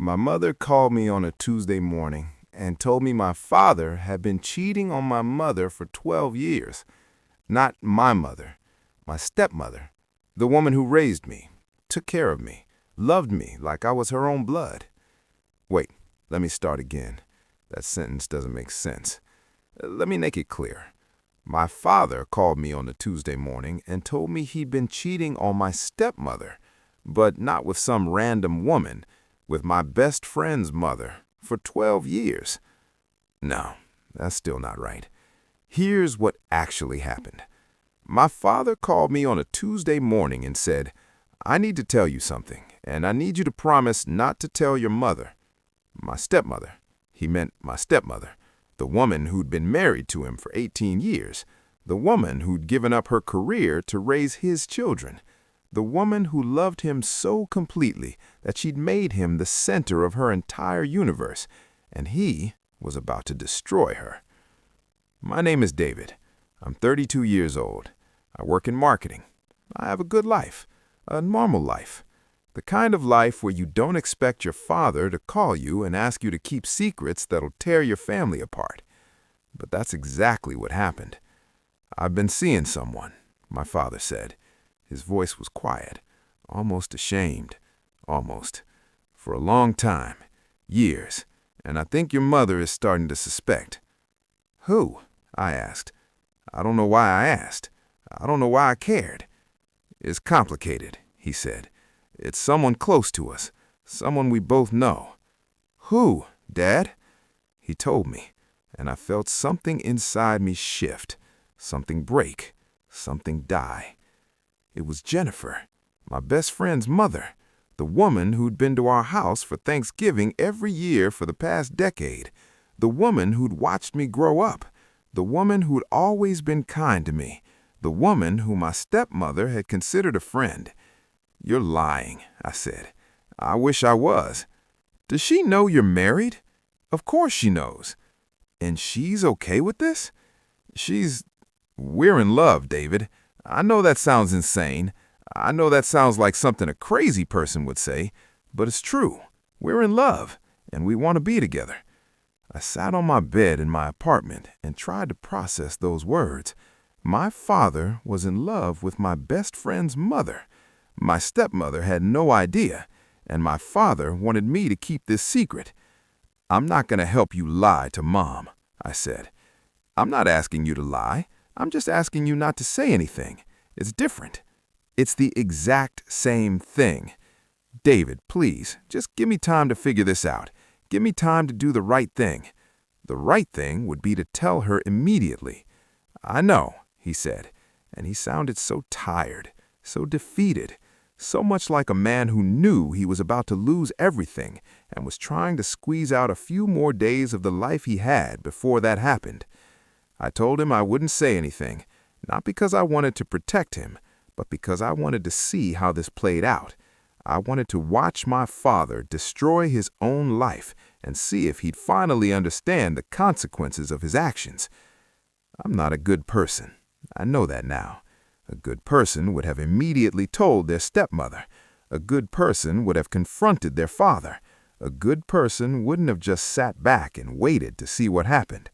My mother called me on a Tuesday morning and told me my father had been cheating on my mother for 12 years. Not my mother, my stepmother, the woman who raised me, took care of me, loved me like I was her own blood. Wait, let me start again. That sentence doesn't make sense. Let me make it clear. My father called me on a Tuesday morning and told me he'd been cheating on my stepmother, but not with some random woman, with my best friend's mother, for 12 years. No, that's still not right. Here's what actually happened. My father called me on a Tuesday morning and said, "I need to tell you something, and I need you to promise not to tell your mother." My stepmother. He meant my stepmother, the woman who'd been married to him for 18 years, the woman who'd given up her career to raise his children, the woman who loved him so completely that she'd made him the center of her entire universe, and he was about to destroy her. My name is David. I'm 32 years old. I work in marketing. I have a good life, a normal life, the kind of life where you don't expect your father to call you and ask you to keep secrets that'll tear your family apart. But that's exactly what happened. "I've been seeing someone," my father said. His voice was quiet, almost ashamed, almost. "For a long time, years, and I think your mother is starting to suspect." "Who?" I asked. I don't know why I asked. I don't know why I cared. "It's complicated," he said. "It's someone close to us, someone we both know." "Who, Dad?" He told me, and I felt something inside me shift, something break, something die. It was Jennifer, my best friend's mother, the woman who'd been to our house for Thanksgiving every year for the past decade, the woman who'd watched me grow up, the woman who'd always been kind to me, the woman who my stepmother had considered a friend. "You're lying," I said. "I wish I was." "Does she know you're married?" "Of course she knows." "And she's okay with this?" "We're in love, David. I know that sounds insane. I know that sounds like something a crazy person would say, but it's true. We're in love, and we want to be together." I sat on my bed in my apartment and tried to process those words. My father was in love with my best friend's mother. My stepmother had no idea, and my father wanted me to keep this secret. "I'm not going to help you lie to Mom," I said. "I'm not asking you to lie. I'm just asking you not to say anything. It's different. It's the exact same thing. David, please, just give me time to figure this out. Give me time to do the right thing." The right thing would be to tell her immediately. "I know," he said, and he sounded so tired, so defeated, so much like a man who knew he was about to lose everything and was trying to squeeze out a few more days of the life he had before that happened. I told him I wouldn't say anything, not because I wanted to protect him, but because I wanted to see how this played out. I wanted to watch my father destroy his own life and see if he'd finally understand the consequences of his actions. I'm not a good person. I know that now. A good person would have immediately told their stepmother. A good person would have confronted their father. A good person wouldn't have just sat back and waited to see what happened.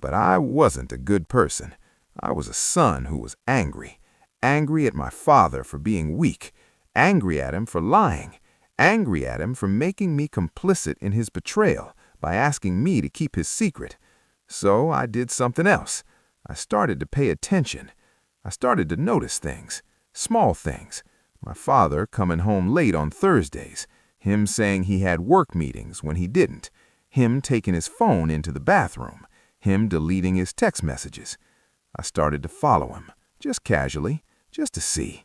But I wasn't a good person. I was a son who was angry. Angry at my father for being weak. Angry at him for lying. Angry at him for making me complicit in his betrayal by asking me to keep his secret. So I did something else. I started to pay attention. I started to notice things, small things. My father coming home late on Thursdays, him saying he had work meetings when he didn't, him taking his phone into the bathroom, him deleting his text messages. I started to follow him, just casually, just to see.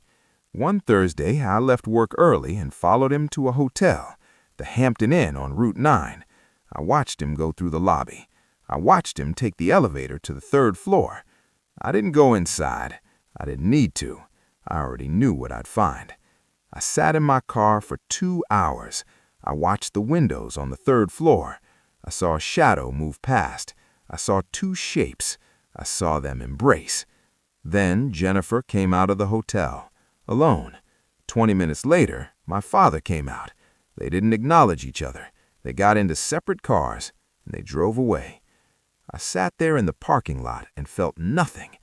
One Thursday, I left work early and followed him to a hotel, the Hampton Inn on Route 9. I watched him go through the lobby. I watched him take the elevator to the 3rd floor. I didn't go inside. I didn't need to. I already knew what I'd find. I sat in my car for 2 hours. I watched the windows on the 3rd floor. I saw a shadow move past. I saw 2 shapes. I saw them embrace. Then Jennifer came out of the hotel, alone. 20 minutes later, my father came out. They didn't acknowledge each other. They got into separate cars, and they drove away. I sat there in the parking lot and felt nothing.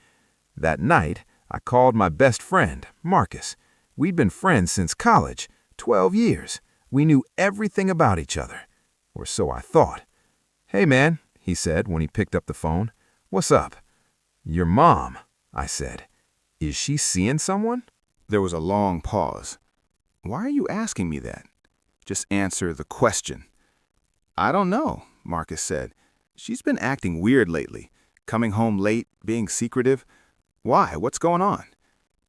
That night, I called my best friend, Marcus. We'd been friends since college, 12 years. We knew everything about each other, or so I thought. "Hey, man," he said when he picked up the phone. "What's up?" "Your mom," I said. "Is she seeing someone?" There was a long pause. "Why are you asking me that? Just answer the question." "I don't know," Marcus said. "She's been acting weird lately, coming home late, being secretive. Why? What's going on?"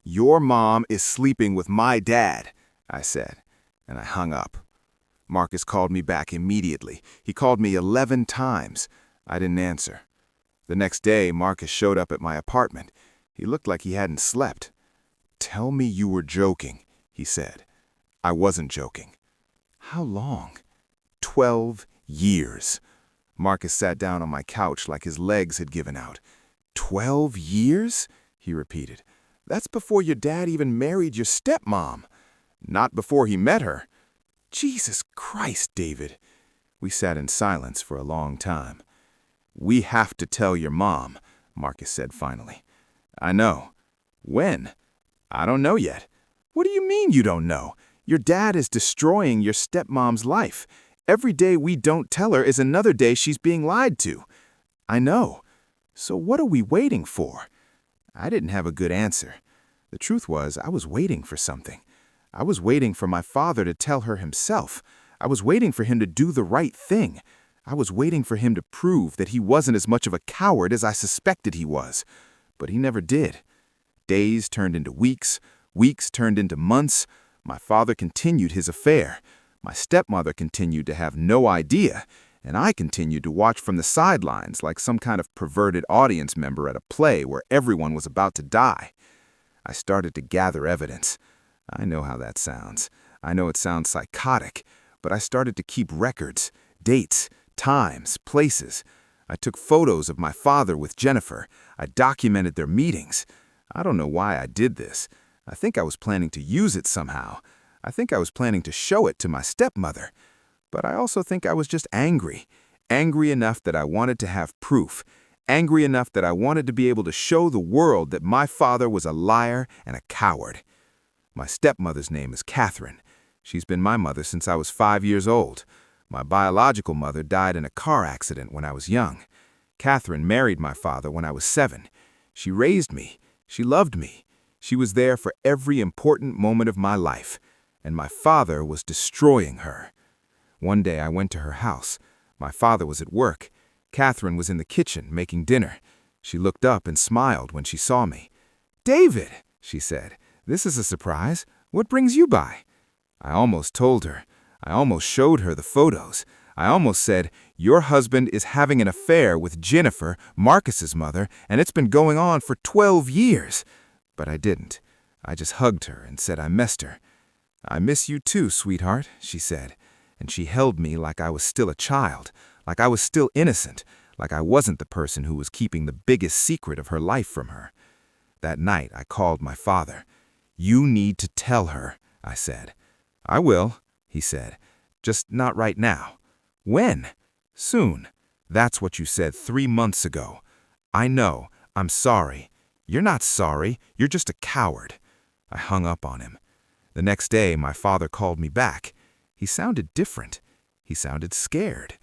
"Your mom is sleeping with my dad," I said, and I hung up. Marcus called me back immediately. He called me 11 times. I didn't answer. The next day, Marcus showed up at my apartment. He looked like he hadn't slept. "Tell me you were joking," he said. I wasn't joking. "How long?" 12 years. Marcus sat down on my couch like his legs had given out. 12 years? He repeated. "That's before your dad even married your stepmom." "Not before he met her." "Jesus Christ, David." We sat in silence for a long time. "We have to tell your mom," Marcus said finally. "I know." "When?" "I don't know yet." "What do you mean you don't know? Your dad is destroying your stepmom's life. Every day we don't tell her is another day she's being lied to." "I know. So what are we waiting for?" I didn't have a good answer. The truth was, I was waiting for something. I was waiting for my father to tell her himself. I was waiting for him to do the right thing. I was waiting for him to prove that he wasn't as much of a coward as I suspected he was. But he never did. Days turned into weeks. Weeks turned into months. My father continued his affair. My stepmother continued to have no idea, and I continued to watch from the sidelines like some kind of perverted audience member at a play where everyone was about to die. I started to gather evidence. I know how that sounds. I know it sounds psychotic, but I started to keep records, dates, times, places. I took photos of my father with Jennifer. I documented their meetings. I don't know why I did this. I think I was planning to use it somehow. I think I was planning to show it to my stepmother. But I also think I was just angry. Angry enough that I wanted to have proof. Angry enough that I wanted to be able to show the world that my father was a liar and a coward. My stepmother's name is Catherine. She's been my mother since I was 5 years old. My biological mother died in a car accident when I was young. Catherine married my father when I was 7. She raised me. She loved me. She was there for every important moment of my life. And my father was destroying her. One day I went to her house. My father was at work. Catherine was in the kitchen making dinner. She looked up and smiled when she saw me. "David," she said, "this is a surprise. What brings you by?" I almost told her. I almost showed her the photos. I almost said, "Your husband is having an affair with Jennifer, Marcus's mother, and it's been going on for 12 years. But I didn't. I just hugged her and said I missed her. "I miss you too, sweetheart," she said, and she held me like I was still a child, like I was still innocent, like I wasn't the person who was keeping the biggest secret of her life from her. That night I called my father. "You need to tell her," I said. "I will," he said, "just not right now." "When?" "Soon. That's what you said 3 months ago." "I know. I'm sorry." "You're not sorry. You're just a coward." I hung up on him. The next day, my father called me back. He sounded different. He sounded scared.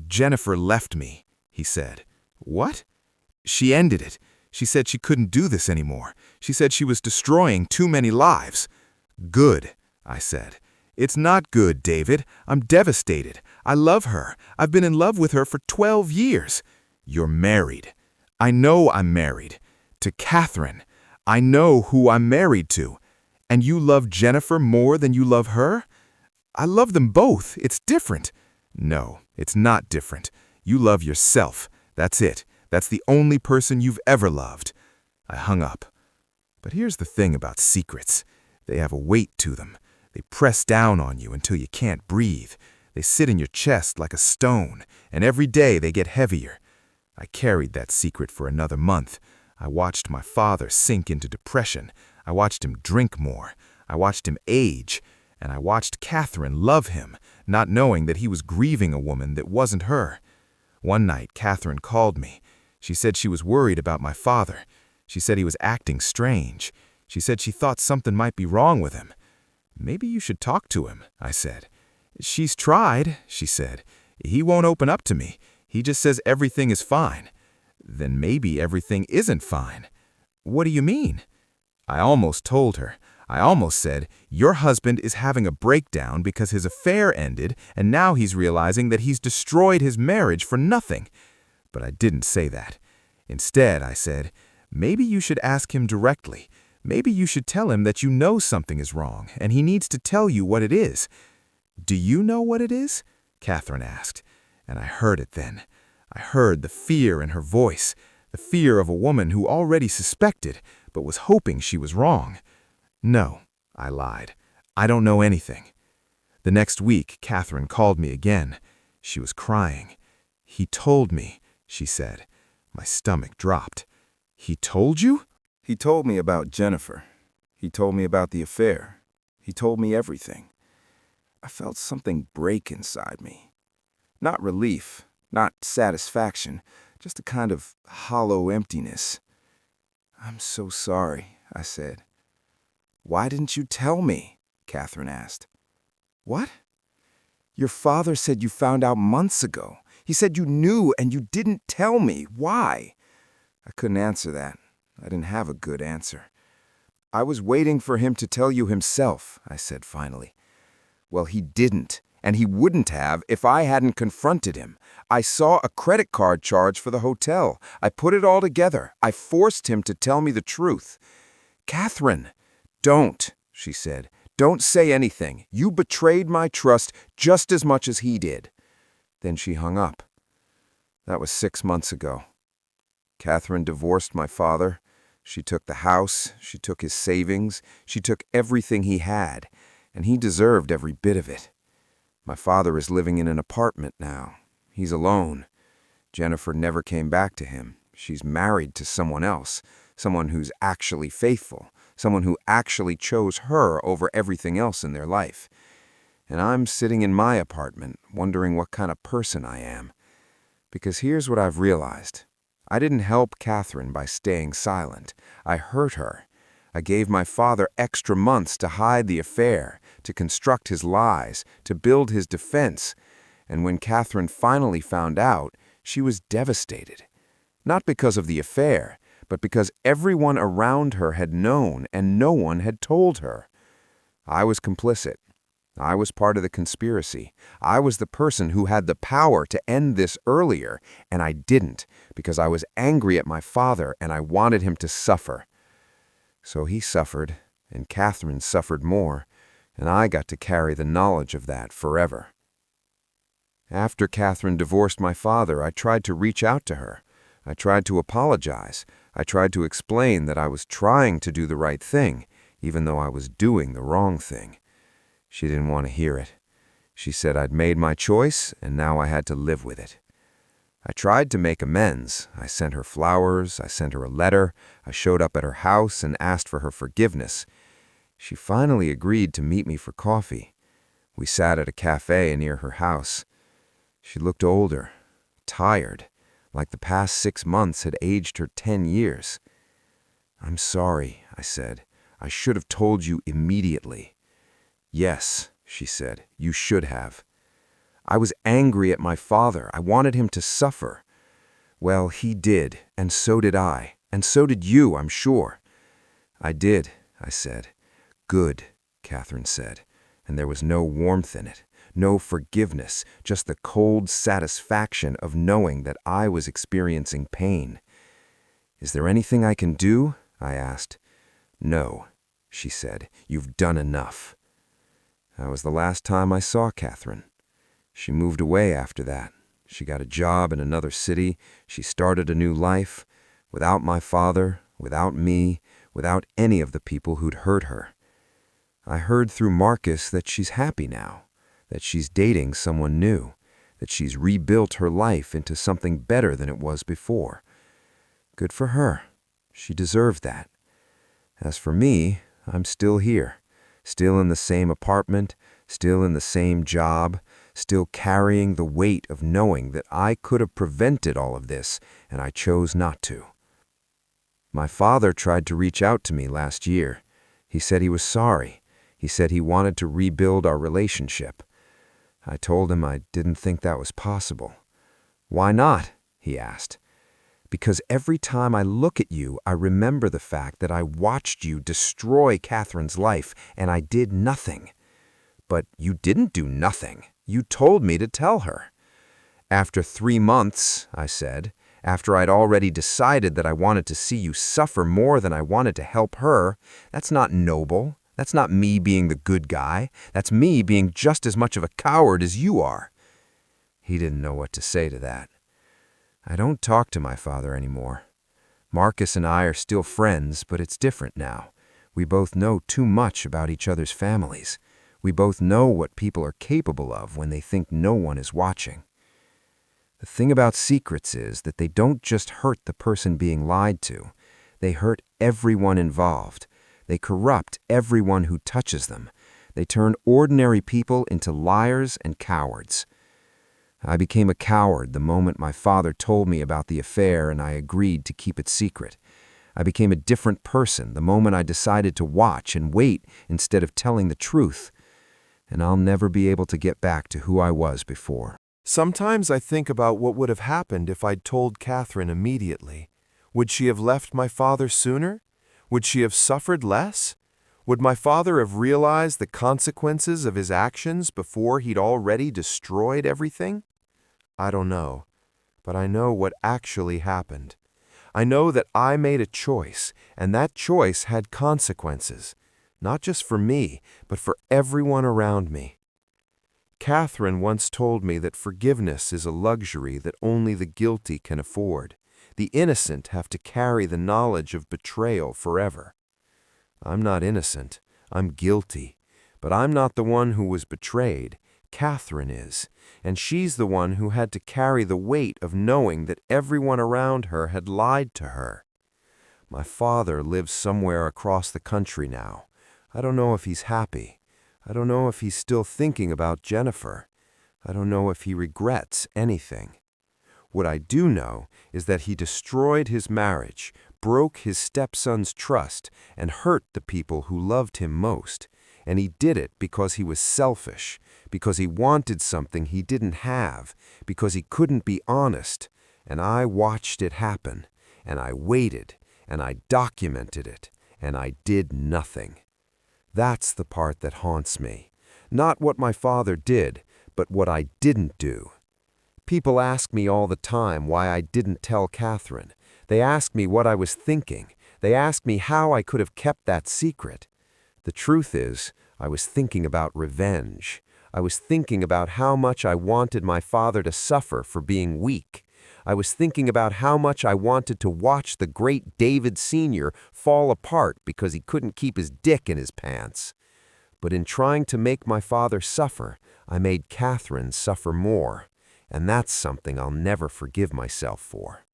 "Jennifer left me," he said. "What?" "She ended it. She said she couldn't do this anymore. She said she was destroying too many lives." "Good," I said. "It's not good, David. I'm devastated. I love her. I've been in love with her for 12 years. "You're married." "I know I'm married. To Catherine. I know who I'm married to. And you love Jennifer more than you love her?" "I love them both. It's different." "No, it's not different. You love yourself. That's it. That's the only person you've ever loved." I hung up. But here's the thing about secrets. They have a weight to them. They press down on you until you can't breathe. They sit in your chest like a stone, and every day they get heavier. I carried that secret for another month. I watched my father sink into depression. I watched him drink more. I watched him age. and I watched Catherine love him, not knowing that he was grieving a woman that wasn't her. One night, Catherine called me. She said she was worried about my father. She said he was acting strange. She said she thought something might be wrong with him. "Maybe you should talk to him," I said. "She's tried," she said. "He won't open up to me. He just says everything is fine." "Then maybe everything isn't fine." "What do you mean?" I almost told her. I almost said, "Your husband is having a breakdown because his affair ended, and now he's realizing that he's destroyed his marriage for nothing." But I didn't say that. Instead, I said, "Maybe you should ask him directly. Maybe you should tell him that you know something is wrong, and he needs to tell you what it is." "Do you know what it is?" Catherine asked. And I heard it then. I heard the fear in her voice, the fear of a woman who already suspected, but was hoping she was wrong. "No," I lied. "I don't know anything." The next week, Catherine called me again. She was crying. "He told me," she said. My stomach dropped. "He told you?" He told me about Jennifer. He told me about the affair. He told me everything. I felt something break inside me. Not relief, not satisfaction, just a kind of hollow emptiness. "I'm so sorry," I said. "Why didn't you tell me?" Catherine asked. "What?" "Your father said you found out months ago. He said you knew and you didn't tell me. Why?" I couldn't answer that. I didn't have a good answer. "I was waiting for him to tell you himself," I said finally. "Well, he didn't, and he wouldn't have if I hadn't confronted him. I saw a credit card charge for the hotel. I put it all together. I forced him to tell me the truth." "Catherine!" "Don't," she said. "Don't say anything. You betrayed my trust just as much as he did." Then she hung up. That was 6 months ago. Catherine divorced my father. She took the house, she took his savings, she took everything he had, and he deserved every bit of it. My father is living in an apartment now. He's alone. Jennifer never came back to him. She's married to someone else, someone who's actually faithful, someone who actually chose her over everything else in their life. And I'm sitting in my apartment, wondering what kind of person I am. Because here's what I've realized. I didn't help Catherine by staying silent. I hurt her. I gave my father extra months to hide the affair, to construct his lies, to build his defense. And when Catherine finally found out, she was devastated. Not because of the affair, but because everyone around her had known and no one had told her. I was complicit. I was part of the conspiracy. I was the person who had the power to end this earlier, and I didn't because I was angry at my father and I wanted him to suffer. So he suffered, and Catherine suffered more, and I got to carry the knowledge of that forever. After Catherine divorced my father, I tried to reach out to her. I tried to apologize. I tried to explain that I was trying to do the right thing, even though I was doing the wrong thing. She didn't want to hear it. She said I'd made my choice, and now I had to live with it. I tried to make amends. I sent her flowers. I sent her a letter. I showed up at her house and asked for her forgiveness. She finally agreed to meet me for coffee. We sat at a cafe near her house. She looked older, tired, like the past 6 months had aged her 10 years. "I'm sorry," I said. "I should have told you immediately." "Yes," she said, "you should have." "I was angry at my father. I wanted him to suffer." "Well, he did, and so did I, and so did you, I'm sure." "I did," I said. "Good," Catherine said, and there was no warmth in it, no forgiveness, just the cold satisfaction of knowing that I was experiencing pain. "Is there anything I can do?" I asked. "No," she said. "You've done enough." That was the last time I saw Catherine. She moved away after that. She got a job in another city. She started a new life, without my father, without me, without any of the people who'd hurt her. I heard through Marcus that she's happy now, that she's dating someone new, that she's rebuilt her life into something better than it was before. Good for her. She deserved that. As for me, I'm still here, still in the same apartment, still in the same job, still carrying the weight of knowing that I could have prevented all of this, and I chose not to. My father tried to reach out to me last year. He said he was sorry. He said he wanted to rebuild our relationship. I told him I didn't think that was possible. "Why not?" he asked. "Because every time I look at you, I remember the fact that I watched you destroy Catherine's life, and I did nothing." "But you didn't do nothing. You told me to tell her." "After 3 months," I said, "after I'd already decided that I wanted to see you suffer more than I wanted to help her, that's not noble. That's not me being the good guy. That's me being just as much of a coward as you are." He didn't know what to say to that. I don't talk to my father anymore. Marcus and I are still friends, but it's different now. We both know too much about each other's families. We both know what people are capable of when they think no one is watching. The thing about secrets is that they don't just hurt the person being lied to. They hurt everyone involved. They corrupt everyone who touches them. They turn ordinary people into liars and cowards. I became a coward the moment my father told me about the affair and I agreed to keep it secret. I became a different person the moment I decided to watch and wait instead of telling the truth. And I'll never be able to get back to who I was before. Sometimes I think about what would have happened if I'd told Catherine immediately. Would she have left my father sooner? Would she have suffered less? Would my father have realized the consequences of his actions before he'd already destroyed everything? I don't know, but I know what actually happened. I know that I made a choice, and that choice had consequences, not just for me, but for everyone around me. Catherine once told me that forgiveness is a luxury that only the guilty can afford. The innocent have to carry the knowledge of betrayal forever. I'm not innocent. I'm guilty. But I'm not the one who was betrayed. Catherine is, and she's the one who had to carry the weight of knowing that everyone around her had lied to her. My father lives somewhere across the country now. I don't know if he's happy. I don't know if he's still thinking about Jennifer. I don't know if he regrets anything. What I do know is that he destroyed his marriage, broke his stepson's trust, and hurt the people who loved him most. And he did it because he was selfish, because he wanted something he didn't have, because he couldn't be honest. And I watched it happen, and I waited, and I documented it, and I did nothing. That's the part that haunts me. Not what my father did, but what I didn't do. People ask me all the time why I didn't tell Catherine. They ask me what I was thinking. They ask me how I could have kept that secret. The truth is, I was thinking about revenge. I was thinking about how much I wanted my father to suffer for being weak. I was thinking about how much I wanted to watch the great David Sr. fall apart because he couldn't keep his dick in his pants. But in trying to make my father suffer, I made Catherine suffer more. And that's something I'll never forgive myself for.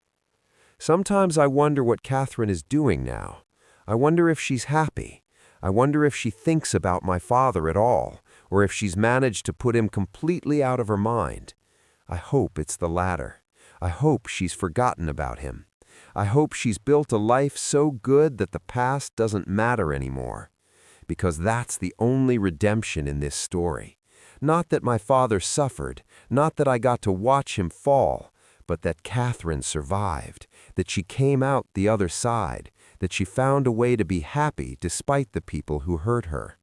Sometimes I wonder what Catherine is doing now. I wonder if she's happy. I wonder if she thinks about my father at all, or if she's managed to put him completely out of her mind. I hope it's the latter. I hope she's forgotten about him. I hope she's built a life so good that the past doesn't matter anymore. Because that's the only redemption in this story. Not that my father suffered, not that I got to watch him fall, but that Catherine survived, that she came out the other side, that she found a way to be happy despite the people who hurt her.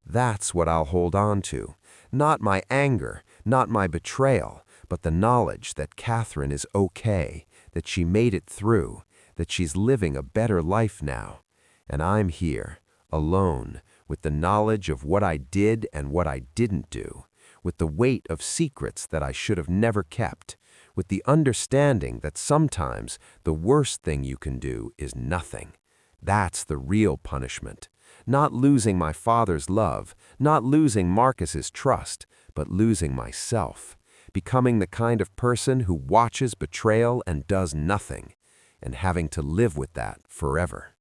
That's what I'll hold on to, not my anger, not my betrayal, but the knowledge that Catherine is okay, that she made it through, that she's living a better life now. And I'm here, alone, with the knowledge of what I did and what I didn't do, with the weight of secrets that I should have never kept, with the understanding that sometimes the worst thing you can do is nothing. That's the real punishment. Not losing my father's love, not losing Marcus's trust, but losing myself, becoming the kind of person who watches betrayal and does nothing, and having to live with that forever.